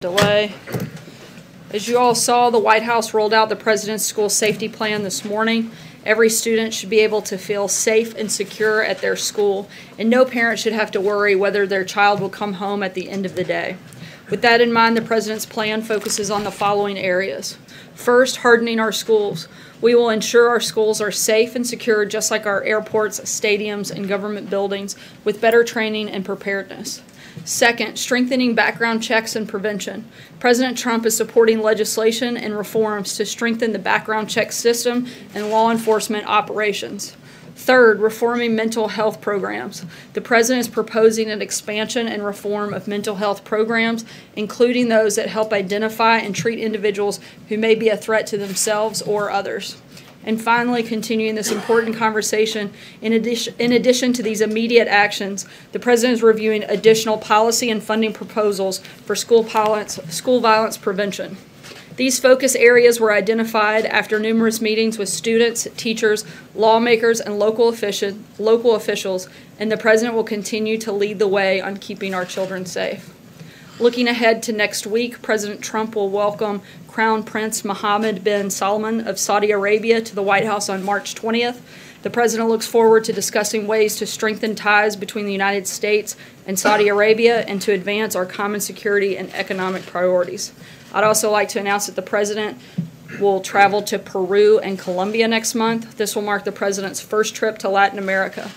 delay. As you all saw, the White House rolled out the President's School Safety Plan this morning. Every student should be able to feel safe and secure at their school, and no parent should have to worry whether their child will come home at the end of the day. With that in mind, the President's plan focuses on the following areas. First, hardening our schools. We will ensure our schools are safe and secure, just like our airports, stadiums, and government buildings, with better training and preparedness. Second, strengthening background checks and prevention. President Trump is supporting legislation and reforms to strengthen the background check system and law enforcement operations. Third, reforming mental health programs. The President is proposing an expansion and reform of mental health programs, including those that help identify and treat individuals who may be a threat to themselves or others. And finally, continuing this important conversation, in addition to these immediate actions, the President is reviewing additional policy and funding proposals for school violence prevention. These focus areas were identified after numerous meetings with students, teachers, lawmakers, and local officials, and the President will continue to lead the way on keeping our children safe. Looking ahead to next week, President Trump will welcome Crown Prince Mohammed bin Salman of Saudi Arabia to the White House on March 20th. The President looks forward to discussing ways to strengthen ties between the United States and Saudi Arabia and to advance our common security and economic priorities. I'd also like to announce that the President will travel to Peru and Colombia next month. This will mark the President's first trip to Latin America.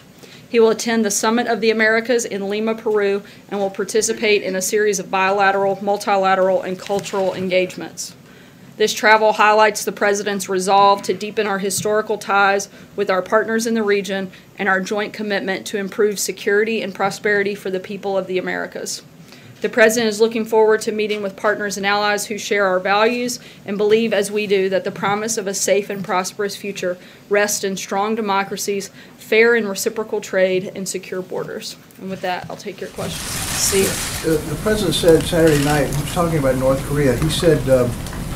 He will attend the Summit of the Americas in Lima, Peru, and will participate in a series of bilateral, multilateral, and cultural engagements. This travel highlights the President's resolve to deepen our historical ties with our partners in the region and our joint commitment to improve security and prosperity for the people of the Americas. The President is looking forward to meeting with partners and allies who share our values and believe, as we do, that the promise of a safe and prosperous future rests in strong democracies, fair and reciprocal trade, and secure borders. And with that, I'll take your questions. Steve. The President said Saturday night, he was talking about North Korea, he said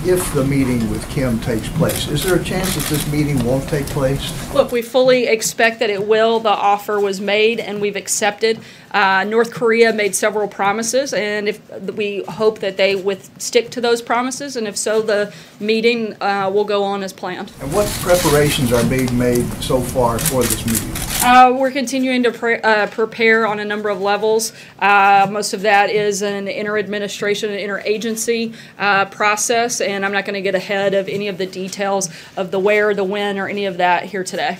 if the meeting with Kim takes place, is there a chance that this meeting won't take place? Look, we fully expect that it will. The offer was made and we've accepted. North Korea made several promises, and if we hope that they stick to those promises, and if so, the meeting will go on as planned. And what preparations are being made so far for this meeting? We're continuing to prepare on a number of levels. Most of that is an inter-administration and interagency process, and I'm not going to get ahead of any of the details of the where, the when, or any of that here today.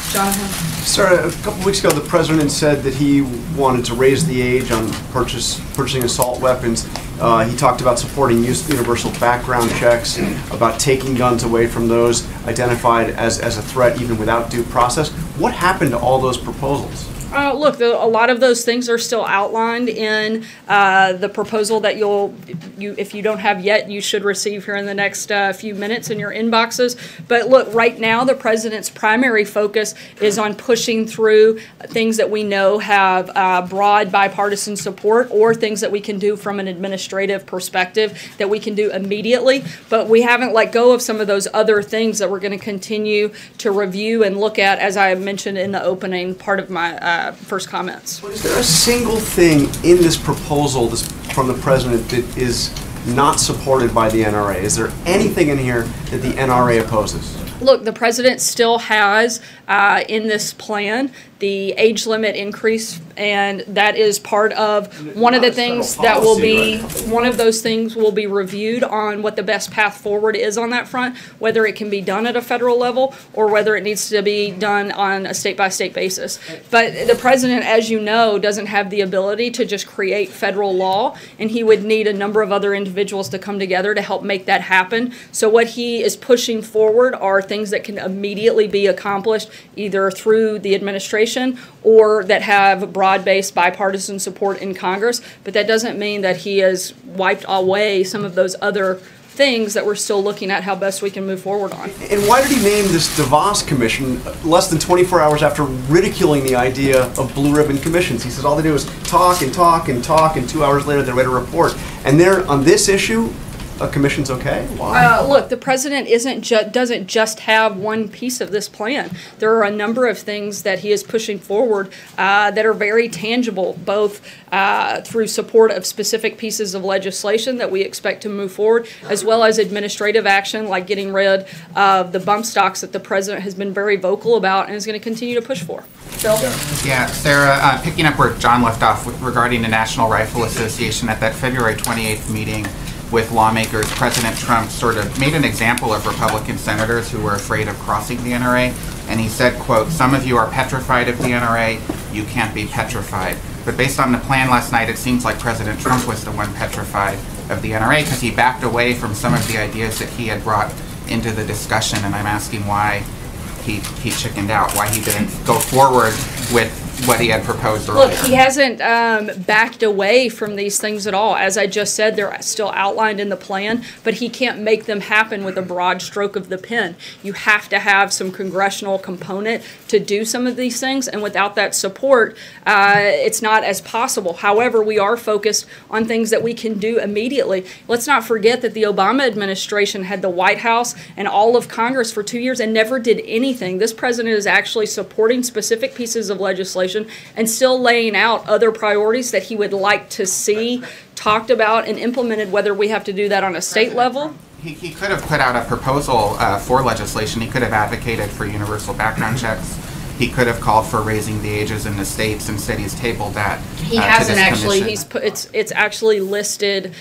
Jonathan? Sir, a couple weeks ago, the President said that he wanted to raise the age on purchasing assault weapons. He talked about supporting universal background checks, about taking guns away from those identified as a threat even without due process. What happened to all those proposals? Look, a lot of those things are still outlined in the proposal that if you don't have yet, you should receive here in the next few minutes in your inboxes. But look, right now, the President's primary focus is on pushing through things that we know have broad bipartisan support, or things that we can do from an administrative perspective that we can do immediately. But we haven't let go of some of those other things that we're going to continue to review and look at, as I mentioned in the opening part of my first comments. Is there a single thing in this proposal from the President that is not supported by the NRA? Is there anything in here that the NRA opposes? Look, the President still has in this plan the age limit increase, and that is part of one of the things that will be, one of those things will be reviewed on what the best path forward is on that front, whether it can be done at a federal level or whether it needs to be done on a state-by-state basis. But the President, as you know, doesn't have the ability to just create federal law, and he would need a number of other individuals to come together to help make that happen. So what he is pushing forward are things that can immediately be accomplished either through the administration or that have broad-based bipartisan support in Congress, but that doesn't mean that he has wiped away some of those other things that we're still looking at how best we can move forward on. And why did he name this DeVos Commission less than 24 hours after ridiculing the idea of blue ribbon commissions? He says all they do is talk and talk and talk, and 2 hours later they write a report. And there, on this issue, commission's okay? Why? Look, the president doesn't just have one piece of this plan. There are a number of things that he is pushing forward that are very tangible, both through support of specific pieces of legislation that we expect to move forward, as well as administrative action like getting rid of the bump stocks that the president has been very vocal about and is going to continue to push for. Phil? Yeah, Sarah, picking up where John left off regarding the National Rifle Association, at that February 28th meeting with lawmakers, President Trump sort of made an example of Republican senators who were afraid of crossing the NRA, and he said, quote, "Some of you are petrified of the NRA, you can't be petrified." But based on the plan last night, it seems like President Trump was the one petrified of the NRA because he backed away from some of the ideas that he had brought into the discussion, and I'm asking why he chickened out, why he didn't go forward with what he had proposed earlier. Look, he hasn't backed away from these things at all. As I just said, they're still outlined in the plan, but he can't make them happen with a broad stroke of the pen. You have to have some congressional component to do some of these things, and without that support, it's not as possible. However, we are focused on things that we can do immediately. Let's not forget that the Obama administration had the White House and all of Congress for 2 years and never did anything. This president is actually supporting specific pieces of legislation and still laying out other priorities that he would like to see talked about and implemented, whether we have to do that on a state level. He could have put out a proposal for legislation. He could have advocated for universal background checks. He could have called for raising the ages in the states. Instead, he's tabled that. He hasn't actually. It's actually listed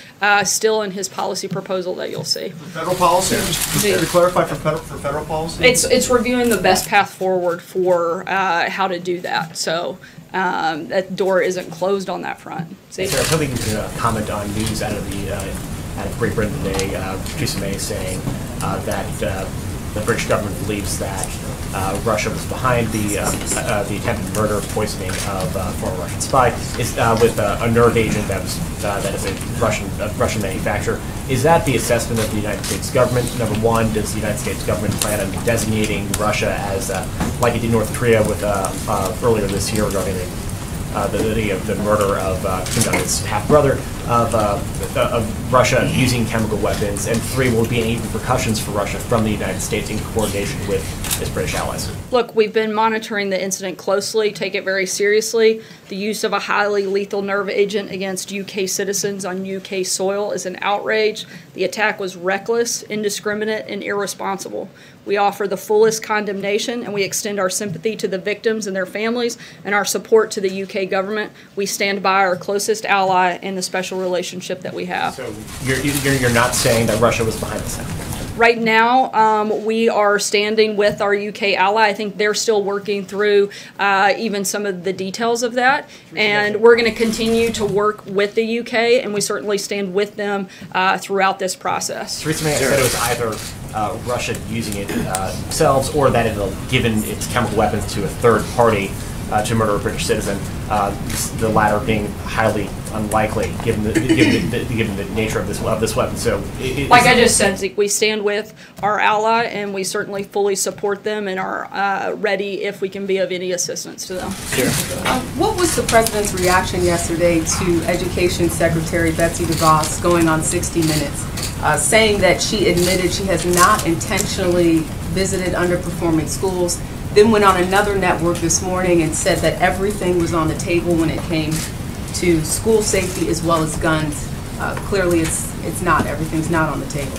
still in his policy proposal that you'll see. Federal policy? Just to clarify for federal policy? It's reviewing the best path forward for how to do that. So that door isn't closed on that front. See? Sarah, I was hoping you could comment on news out of Great Britain today. Theresa May saying that the British government believes that Russia was behind the attempted murder, poisoning of a former Russian spy, with a nerve agent that is a Russian manufacturer. Is that the assessment of the United States government? Number one, does the United States government plan on designating Russia as, like it did North Korea with earlier this year regarding the murder of Kim Jong-un's half-brother, of Russia using chemical weapons, and three, will be any repercussions for Russia from the United States in coordination with its British allies? Look, we've been monitoring the incident closely, take it very seriously. The use of a highly lethal nerve agent against UK citizens on UK soil is an outrage. The attack was reckless, indiscriminate, and irresponsible. We offer the fullest condemnation, and we extend our sympathy to the victims and their families and our support to the UK government. We stand by our closest ally and the special relationship that we have. So you're not saying that Russia was behind this attack? Right now, we are standing with our UK ally. I think they're still working through even some of the details of that, and we're going to continue to work with the UK, and we certainly stand with them throughout this process. Theresa May said it was either Russia using it themselves or that it had given its chemical weapons to a third party to murder a British citizen, the latter being highly unlikely given the nature of this weapon. So, like I just said, Zeke, we stand with our ally, and we certainly fully support them and are ready if we can be of any assistance to them. What was the president's reaction yesterday to Education Secretary Betsy DeVos going on 60 Minutes, saying that she admitted she has not intentionally visited underperforming schools, then went on another network this morning and said that everything was on the table when it came to school safety as well as guns? Clearly it's not. Everything's not on the table.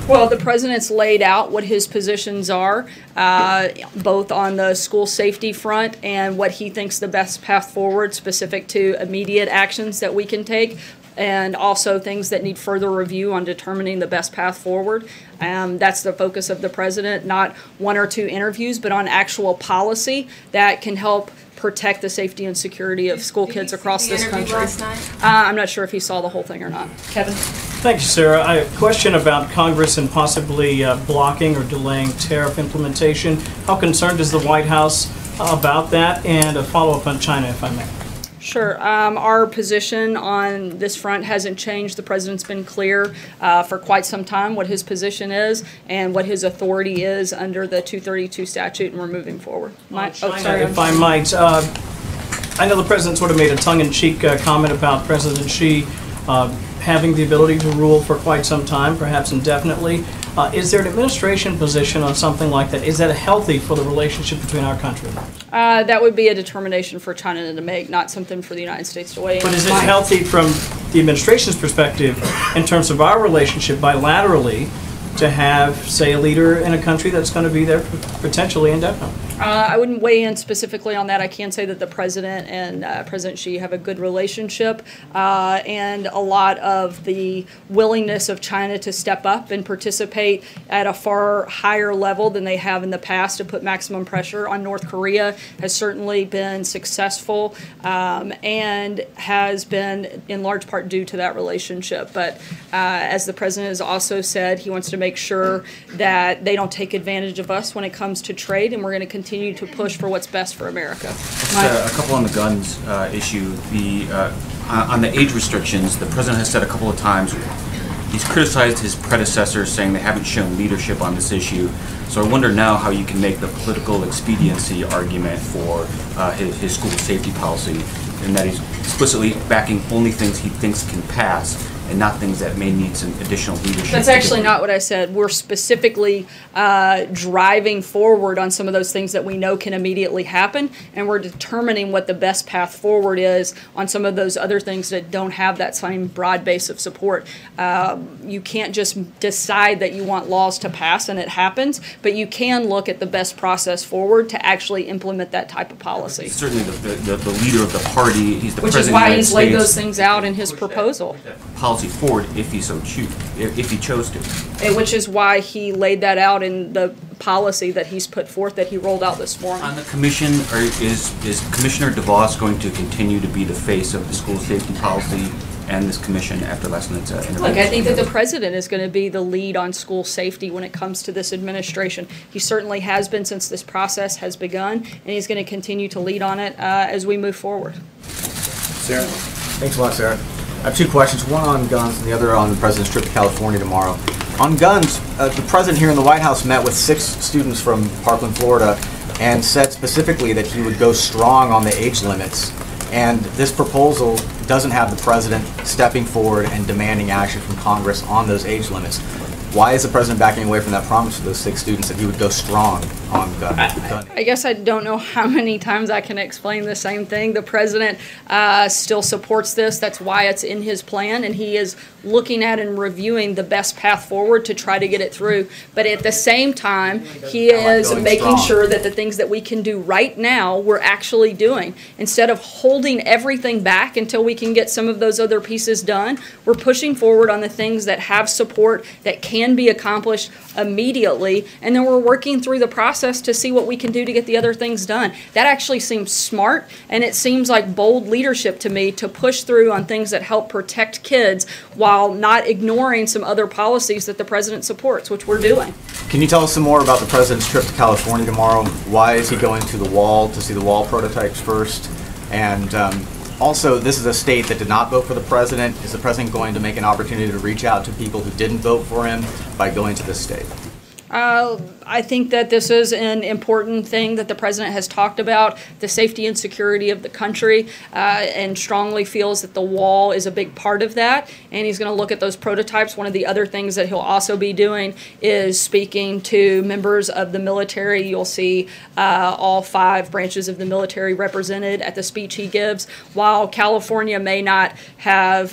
Well, the president's laid out what his positions are, both on the school safety front and what he thinks the best path forward specific to immediate actions that we can take, and also things that need further review on determining the best path forward. That's the focus of the president, not one or two interviews, but on actual policy that can help protect the safety and security of school kids across this country. Last night? I'm not sure if he saw the whole thing or not. Kevin? Thank you, Sarah. I have a question about Congress and possibly blocking or delaying tariff implementation. How concerned is the White House about that? And a follow-up on China, if I may. Sure. Our position on this front hasn't changed. The president's been clear for quite some time what his position is and what his authority is under the 232 statute, and we're moving forward. If I might, I know the president sort of made a tongue-in-cheek comment about President Xi having the ability to rule for quite some time, perhaps indefinitely. Is there an administration position on something like that? Is that healthy for the relationship between our country? That would be a determination for China to make, not something for the United States to weigh in. But is it healthy from the administration's perspective in terms of our relationship bilaterally to have, say, a leader in a country that's going to be there potentially indefinitely? I wouldn't weigh in specifically on that. I can say that the president and President Xi have a good relationship, and a lot of the willingness of China to step up and participate at a far higher level than they have in the past to put maximum pressure on North Korea has certainly been successful, and has been in large part due to that relationship. But as the president has also said, he wants to make sure that they don't take advantage of us when it comes to trade, and we're going to continue to push for what's best for America. Just a couple on the guns issue. On the age restrictions, the president has said a couple of times he's criticized his predecessors, saying they haven't shown leadership on this issue. So I wonder now how you can make the political expediency argument for his school safety policy, and that he's explicitly backing only things he thinks can pass and not things that may need some additional leadership. That's actually not what I said. We're specifically driving forward on some of those things that we know can immediately happen, and we're determining what the best path forward is on some of those other things that don't have that same broad base of support. You can't just decide that you want laws to pass and it happens, but you can look at the best process forward to actually implement that type of policy. Certainly the leader of the party, he's the Which president is of the why United he's laid States. those things out in his proposal. Policy forward if he so if he chose to. Which is why he laid that out in the policy that he's put forth that he rolled out this morning. On the commission, is Commissioner DeVos going to continue to be the face of the school safety policy and this commission after last night's interview? Look, I think that the president is going to be the lead on school safety when it comes to this administration. He certainly has been since this process has begun, and he's going to continue to lead on it as we move forward. Sarah? Thanks a lot, Sarah. I have two questions, one on guns and the other on the president's trip to California tomorrow. On guns, the president here in the White House met with 6 students from Parkland, Florida, and said specifically that he would go strong on the age limits. And this proposal doesn't have the president stepping forward and demanding action from Congress on those age limits. Why is the president backing away from that promise to those 6 students that he would go strong on gun? I guess I don't know how many times I can explain the same thing. The president still supports this. That's why it's in his plan, and he is looking at and reviewing the best path forward to try to get it through. But at the same time, he is making sure that the things that we can do right now, we're actually doing. Instead of holding everything back until we can get some of those other pieces done, we're pushing forward on the things that have support, that can be accomplished immediately, and then we're working through the process to see what we can do to get the other things done. That actually seems smart, and it seems like bold leadership to me to push through on things that help protect kids while not ignoring some other policies that the president supports, which we're doing. Can you tell us some more about the president's trip to California tomorrow? Why is he going to the Wall to see the Wall prototypes first? And also, this is a state that did not vote for the president. Is the president going to make an opportunity to reach out to people who didn't vote for him by going to this state? I think that this is an important thing that the president has talked about, the safety and security of the country, and strongly feels that the Wall is a big part of that. And he's going to look at those prototypes. One of the other things that he'll also be doing is speaking to members of the military. You'll see all 5 branches of the military represented at the speech he gives. While California may not have,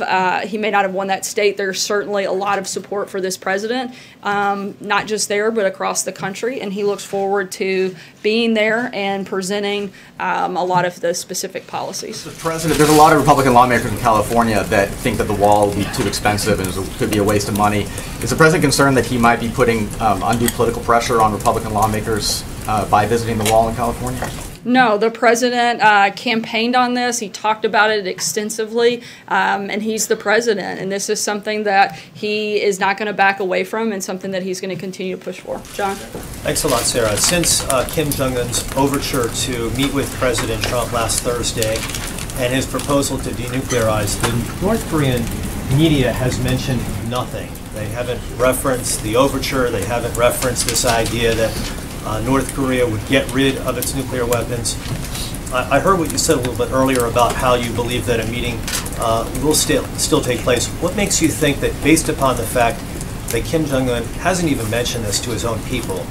he may not have won that state, there's certainly a lot of support for this president, not just there, but across the country, and he looks forward to being there and presenting a lot of the specific policies. The president, there's a lot of Republican lawmakers in California that think that the Wall will be too expensive and could be a waste of money. Is the president concerned that he might be putting undue political pressure on Republican lawmakers by visiting the Wall in California? No, the president campaigned on this. He talked about it extensively, and he's the president. And this is something that he is not going to back away from and something that he's going to continue to push for. John? Thanks a lot, Sarah. Since Kim Jong-un's overture to meet with President Trump last Thursday and his proposal to denuclearize, the North Korean media has mentioned nothing. They haven't referenced the overture. They haven't referenced this idea that North Korea would get rid of its nuclear weapons. I heard what you said a little bit earlier about how you believe that a meeting will still take place. What makes you think that, based upon the fact that Kim Jong-un hasn't even mentioned this to his own people,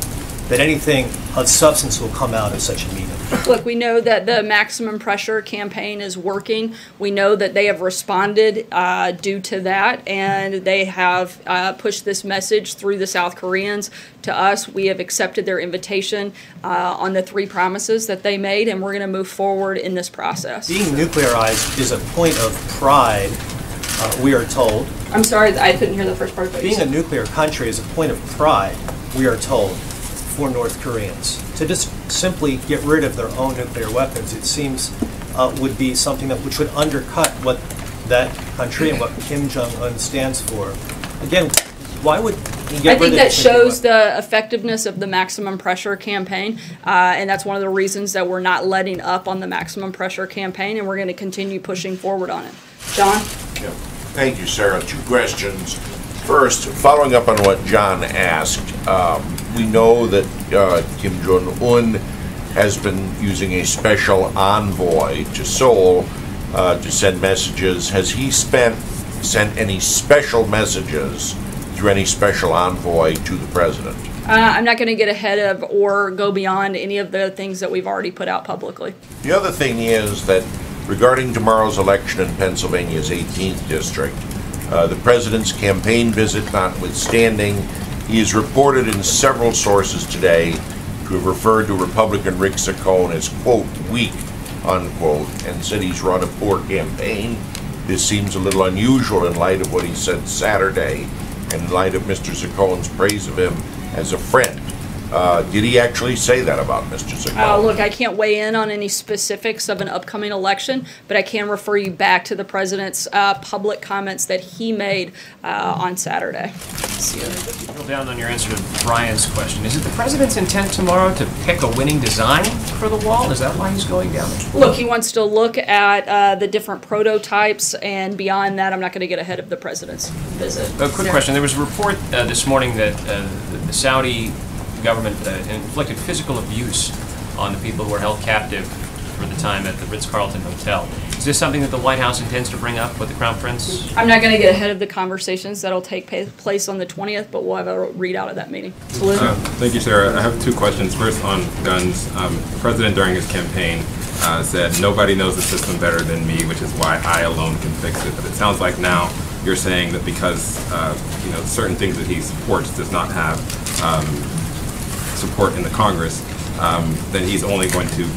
that anything of substance will come out of such a meeting? Look, we know that the maximum pressure campaign is working. We know that they have responded due to that, and they have pushed this message through the South Koreans to us. We have accepted their invitation on the 3 promises that they made, and we're going to move forward in this process. Being nuclearized is a point of pride, we are told. I'm sorry, I couldn't hear the first part of what you Being a said. nuclear country is a point of pride, we are told, for North Koreans. To just simply get rid of their own nuclear weapons, it seems, would be something which would undercut what that country and what Kim Jong-un stands for. Again, why would he get I rid think of that the nuclear shows weapons? the effectiveness of the maximum pressure campaign, and that's one of the reasons that we're not letting up on the maximum pressure campaign, and we're going to continue pushing forward on it. John? Yeah. Thank you, Sarah. 2 questions. First, following up on what John asked, we know that Kim Jong-un has been using a special envoy to Seoul to send messages. Has he sent any special messages through any special envoy to the president? I'm not going to get ahead of or go beyond any of the things that we've already put out publicly. The other thing is that regarding tomorrow's election in Pennsylvania's 18th district, the president's campaign visit notwithstanding, he is reported in several sources today to have referred to Republican Rick Saccone as, quote, weak, unquote, and said he's run a poor campaign. This seems a little unusual in light of what he said Saturday and in light of Mr. Saccone's praise of him as a friend. Did he actually say that about Mr. Saccone? Look, I can't weigh in on any specifics of an upcoming election, but I can refer you back to the president's public comments that he made on Saturday. Drill down on your answer to Brian's question. Is it the president's intent tomorrow to pick a winning design for the wall? Is that why he's going down there? Look, he wants to look at the different prototypes, and beyond that, I'm not going to get ahead of the president's visit. A quick question. There was a report this morning that the Saudi government inflicted physical abuse on the people who were held captive for the time at the Ritz-Carlton Hotel. Is this something that the White House intends to bring up with the Crown Prince? I'm not going to get ahead of the conversations that'll take place on the 20th, but we'll have a readout of that meeting. Thank you, Sarah. I have 2 questions. First, on guns. The president, during his campaign, said, "Nobody knows the system better than me, which is why I alone can fix it." But it sounds like now you're saying that because certain things that he supports does not have support in the Congress, then he's only going to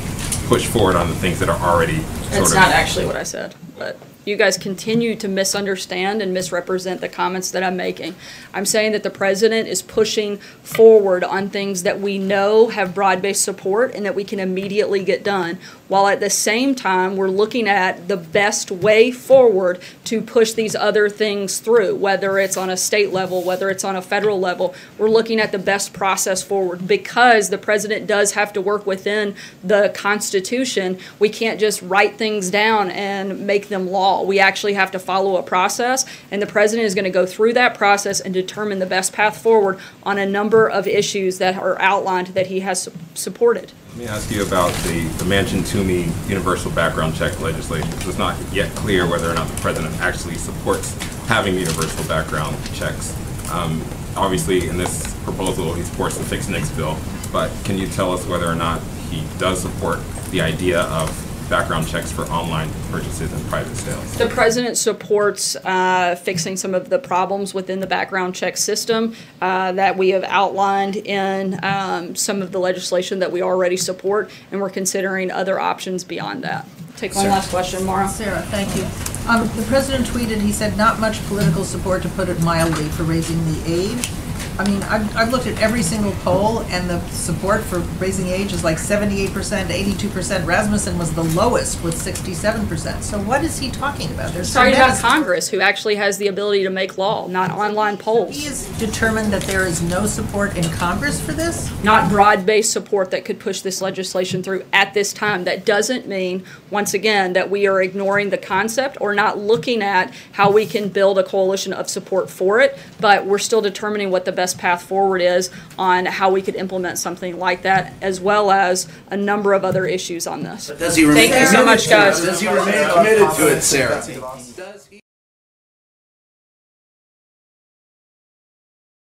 push forward on the things that are already That's not actually what I said, but you guys continue to misunderstand and misrepresent the comments that I'm making. I'm saying that the president is pushing forward on things that we know have broad-based support and that we can immediately get done, while at the same time we're looking at the best way forward to push these other things through, whether it's on a state level, whether it's on a federal level. We're looking at the best process forward because the president does have to work within the Constitution. We can't just write things down and make them law. We actually have to follow a process, and the president is going to go through that process and determine the best path forward on a number of issues that are outlined that he has supported. Let me ask you about the Manchin-Toomey universal background check legislation, because it's not yet clear whether or not the president actually supports having universal background checks. Obviously, in this proposal, he supports the Fix NICS bill, but can you tell us whether or not he does support the idea of background checks for online purchases and private sales? The president supports fixing some of the problems within the background check system that we have outlined in some of the legislation that we already support, and we're considering other options beyond that. Take one last question, Mara. Sarah, thank you. The president tweeted, he said, not much political support, to put it mildly, for raising the age. I mean, I've looked at every single poll, and the support for raising age is like 78%, 82%. Rasmussen was the lowest with 67%. So what is he talking about? There's Talking about tremendous- Congress, who actually has the ability to make law, not online polls. He is determined that there is no support in Congress for this? Not broad-based support that could push this legislation through at this time. That doesn't mean, once again, that we are ignoring the concept or not looking at how we can build a coalition of support for it, but we're still determining what the best path forward is on how we could implement something like that, as well as a number of other issues on this. Does he remain Thank you so much, guys. Does he remain committed to it, Sarah?